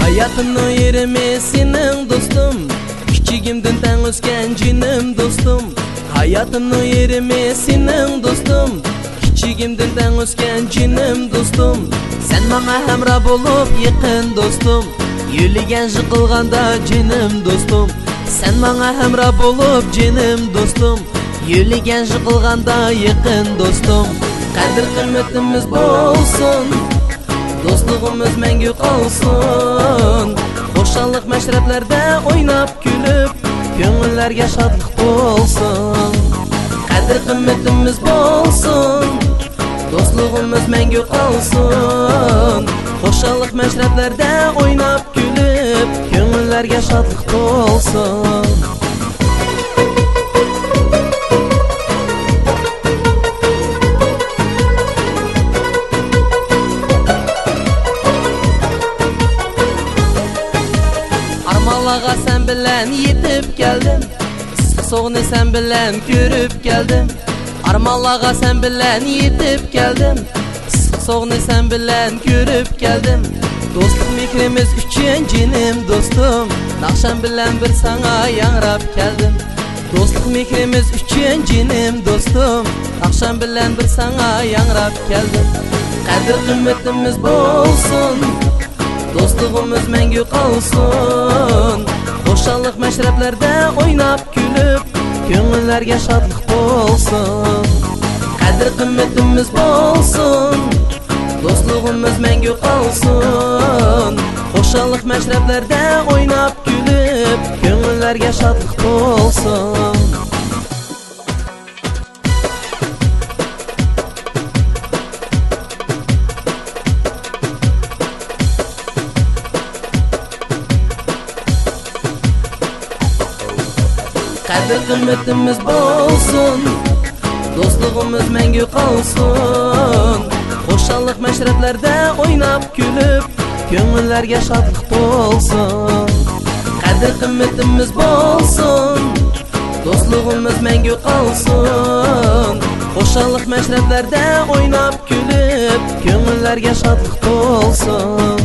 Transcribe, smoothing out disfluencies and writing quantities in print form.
Hayatımның yerime senin dostum, kichigimdan tang o'sgan jinim dostum. Hayatımның yerime senin dostum, kichigimdan tang o'sgan jinim dostum. Sen bana hamra bulup yaqin dostum, yo'ligan yiqilganda jinim dostum. Sen bana hamra bulup jinim dostum, yo'ligan yiqilganda yaqin dostum. Qadr qimmatimiz bo'lsin, dostluğumuz mengu qolsin. Xo'shallik mashrablarda o'ynab kulib, ko'ngillarga shodlik bo'lsin. Qadr qimmatimiz bo'lsin, dostluğumuz mengu qolsin. Xo'shallik mashrablarda o'ynab kulib, ko'ngillarga shodlik bo'lsin. Armanlağa sen bilen yetip geldim, soğunu sen bilen görüp geldim. Armanlağa sen bilen yetip geldim, soğunu sen bilen görüp geldim. Dostluk mikrimiz üçün cinim dostum, nakşan bilen bir sana yangrap geldim. Dostluk mikrimiz üçün cinim dostum, nakşan bilen bir sana yangrap geldim. Qadr qimmatimiz bo'lsin, dostluğumuz mengu qolsin. Xo'shallik mashrablarda o'ynab kulib, ko'ngillarga shodlik bo'lsin. Qadr qimmatimiz bo'lsin, dostluğumuz mengu qolsin. Xo'shallik mashrablarda o'ynab kulib, ko'ngillarga shodlik bo'lsin. Qadr qimmatimiz bo'lsin, dostluğumuz mengu qolsin. Xo'shallik mashrablarda o'ynab kulib, ko'ngillarga shodlik bo'lsin. Qadr qimmatimiz bo'lsin, dostluğumuz mengu qolsin. Xo'shallik mashrablarda o'ynab kulib, ko'ngillarga shodlik bo'lsin.